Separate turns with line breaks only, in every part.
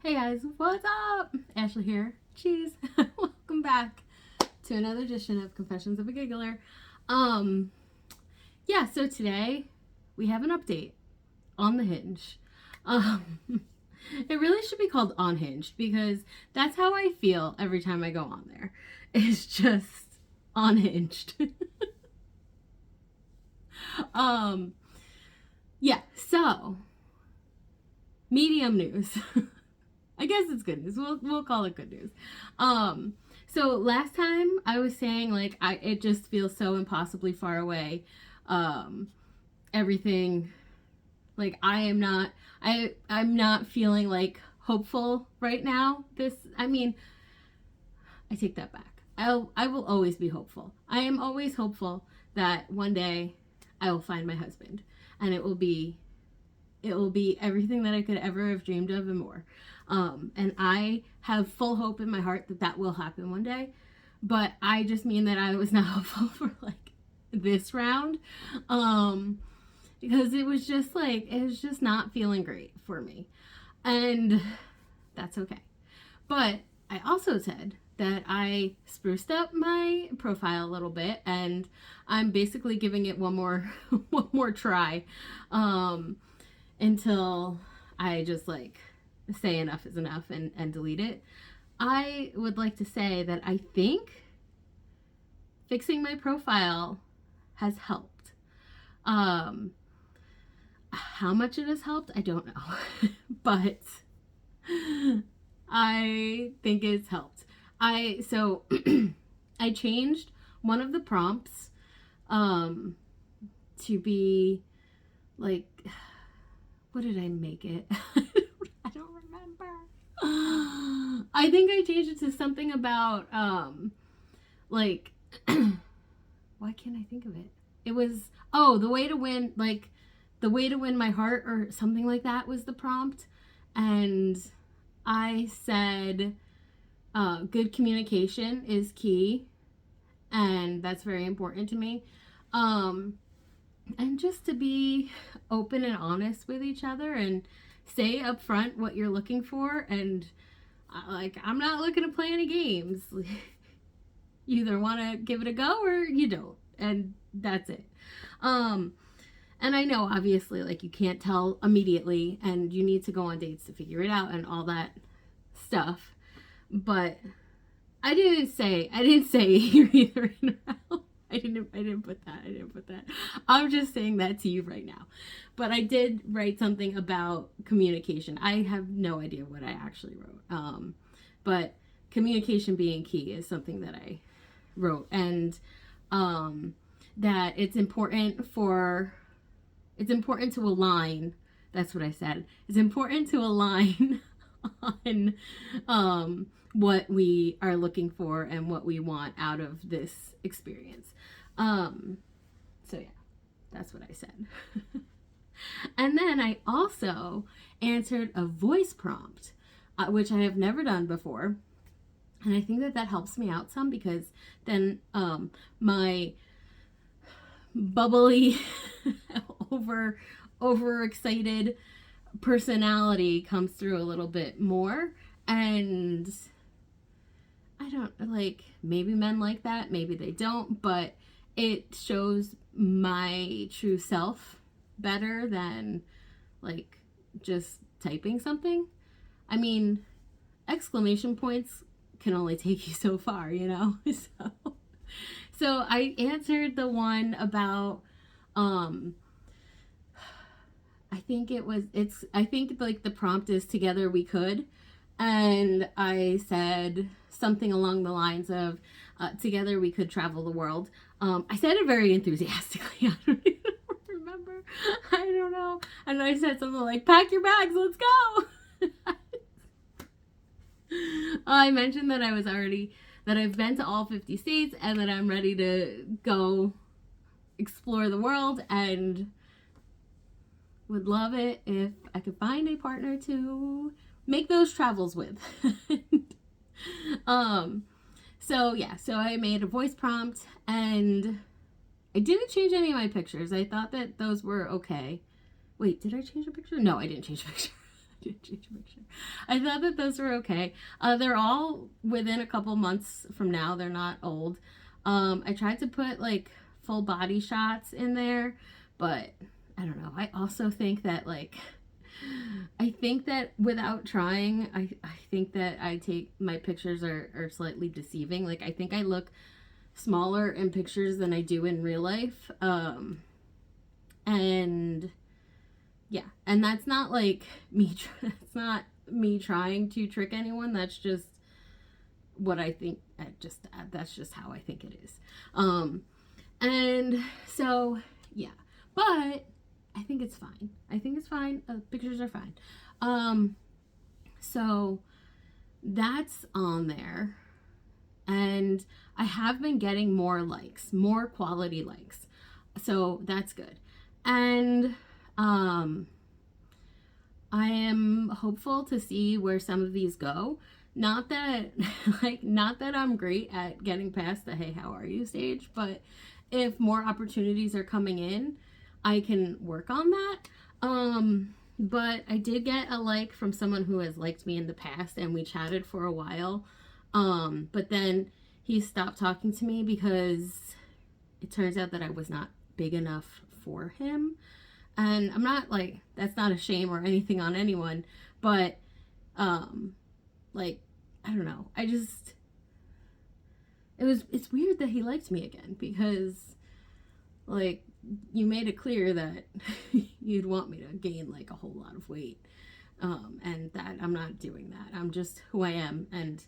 Hey guys, what's up? Ashley here. Cheese. Welcome back to another edition of Confessions of a Giggler. Um, so today we have an update on the Hinge. Um, it really should be called Unhinged because that's how I feel every time I go on there. It's just unhinged. um, so medium news. I guess it's good news. We'll call it good news. So last time I was saying it just feels so impossibly far away. Everything I'm not feeling hopeful right now. I take that back. I will always be hopeful. I am always hopeful that one day I will find my husband and it will be everything that I could ever have dreamed of and more. And I have full hope in my heart that that will happen one day. But I just mean that I was not hopeful for this round. Because it was just not feeling great for me. And that's okay. But I also said that I spruced up my profile a little bit and I'm basically giving it one more try. Until I just say enough is enough and delete it. I would like to say that I think fixing my profile has helped. How much it has helped, I don't know. But I think it's helped. I changed one of the prompts to be what did I make it? I don't remember. I think I changed it to something about why can't I think of it? It was the way to win my heart or something like that was the prompt. And I said good communication is key and that's very important to me. And just to be open and honest with each other and say up front what you're looking for. And I'm not looking to play any games. You either want to give it a go or you don't. And that's it. And I know obviously you can't tell immediately and you need to go on dates to figure it out and all that stuff. But I didn't say you're either in or out. I didn't put that. I'm just saying that to you right now. But I did write something about communication. I have no idea what I actually wrote. But communication being key is something that I wrote. And that it's important to align. That's what I said. It's important to align on what we are looking for and what we want out of this experience. So yeah, that's what I said. And then I also answered a voice prompt, which I have never done before. And I think that helps me out some because then my bubbly, overexcited personality comes through a little bit more. And I don't maybe men like that, maybe they don't, but it shows my true self better than just typing something. I mean, exclamation points can only take you so far, So I answered the one about I think the prompt is together we could. And I said something along the lines of, together we could travel the world. I said it very enthusiastically. I don't even remember. I don't know. And I said something like, pack your bags, let's go. I mentioned that I've been to all 50 states and that I'm ready to go explore the world and would love it if I could find a partner to make those travels with. So I made a voice prompt and I didn't change any of my pictures. I thought that those were okay. Wait, did I change a picture? No, I didn't change a picture. did change a picture. I thought that those were okay. They're all within a couple months from now. They're not old. I tried to put like full body shots in there, but I don't know. I also think that like, I think that without trying, I think that my pictures are slightly deceiving. Like, I think I look smaller in pictures than I do in real life. And yeah, and that's not like me, it's not me trying to trick anyone. That's just what I think. That's just how I think it is. And so, yeah, but I think it's fine. I think it's fine. Pictures are fine. So that's on there. And I have been getting more likes, more quality likes. So that's good. And I am hopeful to see where some of these go. Not that I'm great at getting past the hey, how are you stage, but if more opportunities are coming in, I can work on that. But I did get a like from someone who has liked me in the past, and we chatted for a while. But then he stopped talking to me because it turns out that I was not big enough for him. And I'm not like, that's not a shame or anything on anyone, but like, I don't know. It's weird that he liked me again, because like, you made it clear that you'd want me to gain like a whole lot of weight. And that I'm not doing that. I'm just who I am. And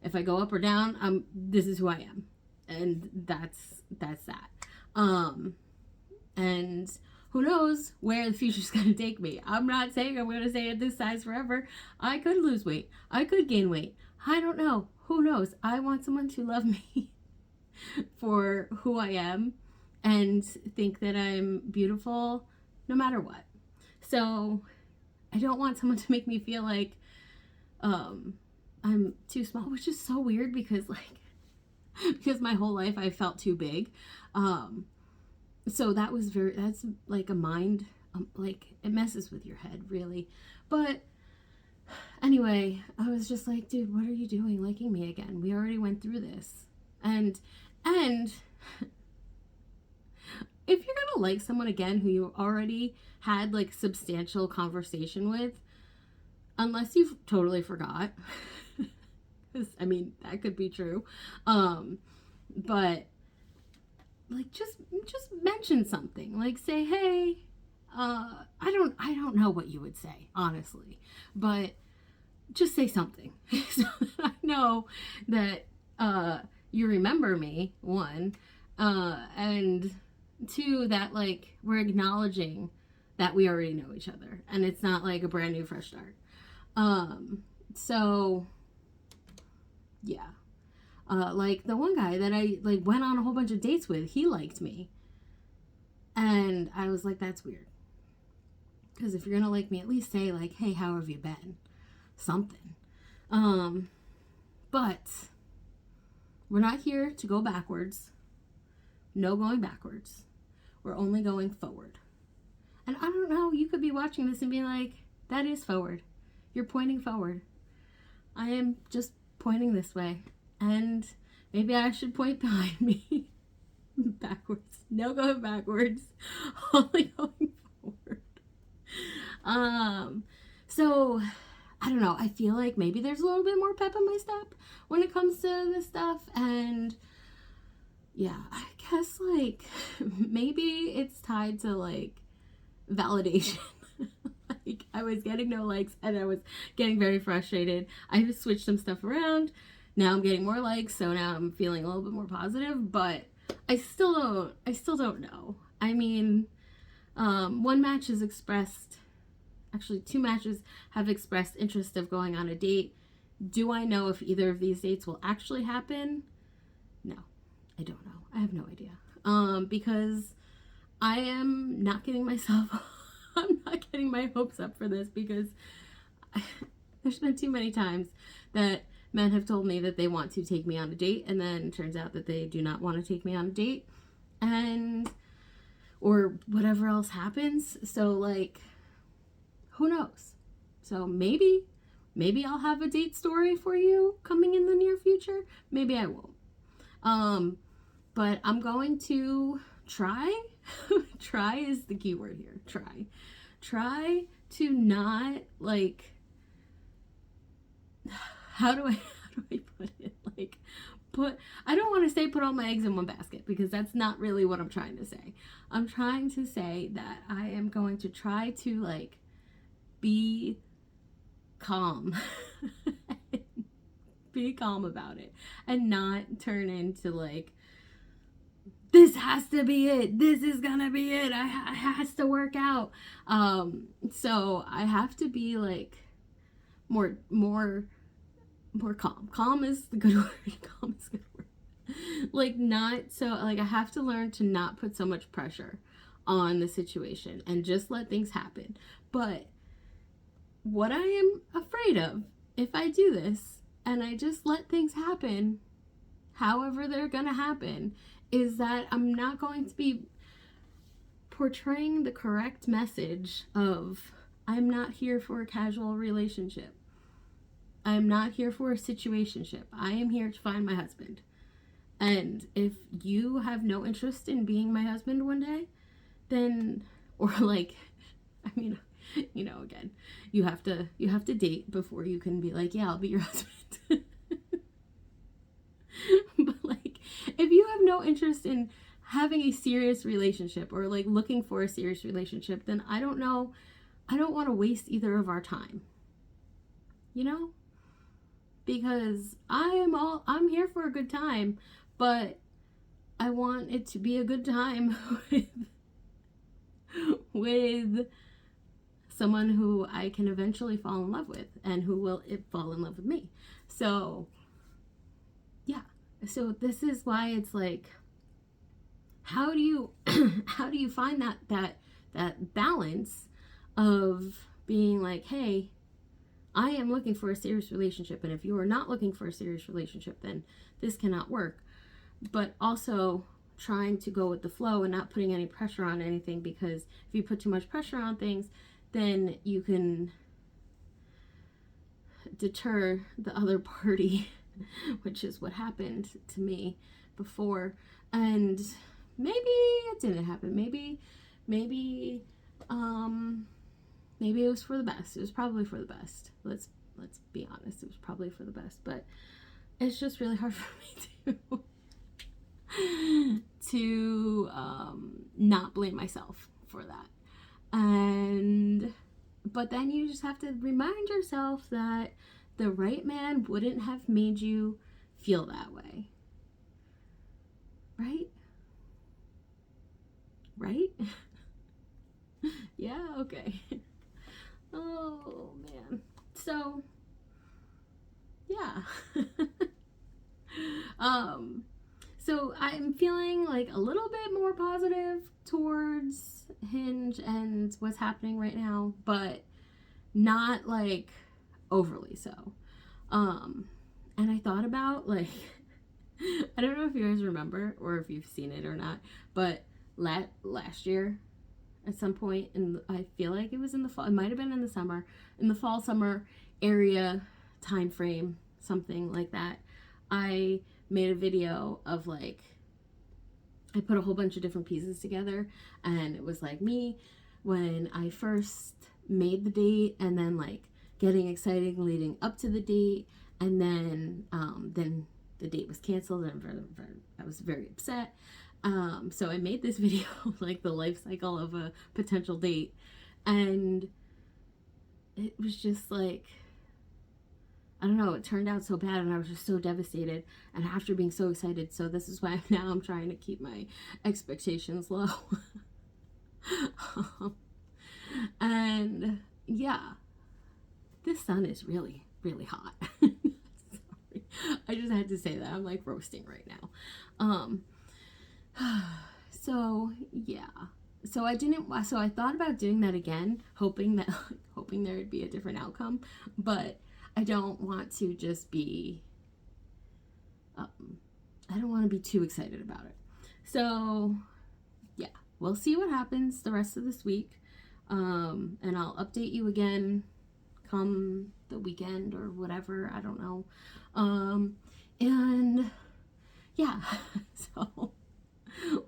if I go up or down, this is who I am. And that's that. And who knows where the future's going to take me. I'm not saying I'm going to stay at this size forever. I could lose weight. I could gain weight. I don't know. Who knows? I want someone to love me for who I am and think that I'm beautiful no matter what. So I don't want someone to make me feel like I'm too small, which is so weird because my whole life I felt too big. So that's like a mind, like it messes with your head really. But anyway, I was just like, dude, what are you doing liking me again? We already went through this. And if you're gonna like someone again who you already had like substantial conversation with, unless you've totally forgot, because I mean that could be true, but like just mention something, like say, hey, I don't know what you would say honestly, but just say something so that I know that you remember me, one, and two, that like we're acknowledging that we already know each other and it's not like a brand new fresh start. So yeah, like the one guy that I like went on a whole bunch of dates with, he liked me, and I was like, that's weird, because if you're gonna like me, at least say like, hey, how have you been, something. But we're not here to go backwards. No going backwards. We're only going forward. And I don't know, you could be watching this and be like, that is forward. You're pointing forward. I am just pointing this way. And maybe I should point behind me. Backwards. No going backwards. Only going forward. So I don't know. I feel like maybe there's a little bit more pep in my step when it comes to this stuff. And yeah, I guess like maybe it's tied to like validation. Like I was getting no likes and I was getting very frustrated. I just switched some stuff around. Now I'm getting more likes, so now I'm feeling a little bit more positive, but I still don't know. I mean, one match has expressed, actually 2 matches have expressed interest of going on a date. Do I know if either of these dates will actually happen? No, I don't know. I have no idea. Because I am not getting myself, I'm not getting my hopes up for this, because there's been too many times that men have told me that they want to take me on a date, and then it turns out that they do not want to take me on a date, and or whatever else happens. So like, who knows? So maybe I'll have a date story for you coming in the near future. Maybe I won't. But I'm going to try. Try is the key word here. Try to not, like, how do I put it? Like, I don't want to say put all my eggs in one basket, because that's not really what I'm trying to say. I'm trying to say that I am going to try to, like, be calm. Be calm about it, and not turn into, like, this has to be it. This is gonna be it. It has to work out. So I have to be, like, more calm. Calm is the good word. Calm is the good word. Like, not so, like, I have to learn to not put so much pressure on the situation and just let things happen. But what I am afraid of, if I do this and I just let things happen however they're gonna happen, is that I'm not going to be portraying the correct message of, I'm not here for a casual relationship. I'm not here for a situationship. I am here to find my husband. And if you have no interest in being my husband one day, then, or, like, I mean, you know, again, you have to date before you can be like, yeah, I'll be your husband. But, like, if you have no interest in having a serious relationship, or, like, looking for a serious relationship, then I don't want to waste either of our time. You know? Because I'm here for a good time, but I want it to be a good time with someone who I can eventually fall in love with, and who will fall in love with me. So, yeah. So this is why it's like, how do you find that balance of being like, hey, I am looking for a serious relationship, and if you are not looking for a serious relationship, then this cannot work. But also trying to go with the flow and not putting any pressure on anything, because if you put too much pressure on things, then you can deter the other party, which is what happened to me before. And maybe it didn't happen. Maybe it was for the best. It was probably for the best. Let's be honest. It was probably for the best. But it's just really hard for me to not blame myself for that. But then you just have to remind yourself that the right man wouldn't have made you feel that way. Right? Right? Yeah, okay. Oh, man. So, yeah. So I'm feeling, like, a little bit more positive towards Hinge and what's happening right now, but not, like, overly so. And I thought about, like, I don't know if you guys remember or if you've seen it or not, but last year at some point, and I feel like it was in the fall, it might have been in the summer, in the fall summer area time frame, something like that, I made a video of, like, I put a whole bunch of different pieces together, and it was like me when I first made the date, and then, like, getting excited leading up to the date, and then the date was canceled, and I was very upset. So I made this video, like, the life cycle of a potential date, and it was just, like, I don't know, it turned out so bad, and I was just so devastated, and after being so excited, so this is why now I'm trying to keep my expectations low. And yeah, this sun is really, really hot. Sorry. I just had to say that. I'm, like, roasting right now. So yeah, so I thought about doing that again, hoping there would be a different outcome, but I don't want to just be, I don't want to be too excited about it. So yeah, we'll see what happens the rest of this week. And I'll update you again come the weekend or whatever. I don't know. And yeah, so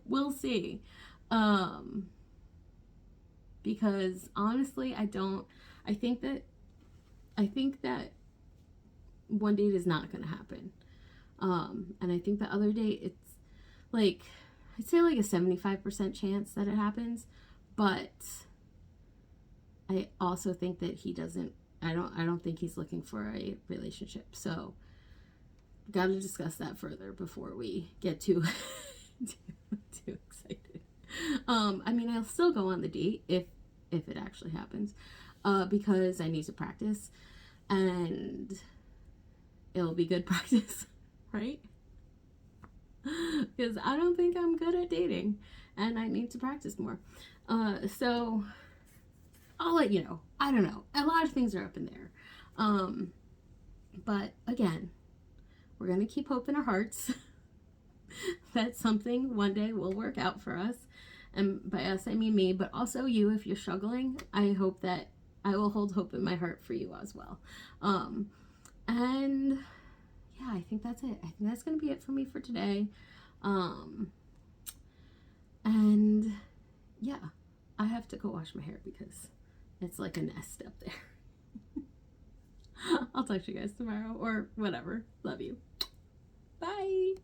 we'll see. Because honestly, I think that one date is not going to happen. And I think the other date, it's like, I'd say like a 75% chance that it happens, but I also think that I don't think he's looking for a relationship. So got to discuss that further before we get too excited. I mean, I'll still go on the date if it actually happens, because I need to practice, and it'll be good practice, right? Because I don't think I'm good at dating, and I need to practice more. So I'll let you know. I don't know. A lot of things are up in there. But again, we're going to keep hope in our hearts that something one day will work out for us. And by us, I mean me, but also you, if you're struggling. I hope that I will hold hope in my heart for you as well. And yeah, I think that's it. I think that's going to be it for me for today. And yeah, I have to go wash my hair because it's like a nest up there. I'll talk to you guys tomorrow or whatever. Love you. Bye.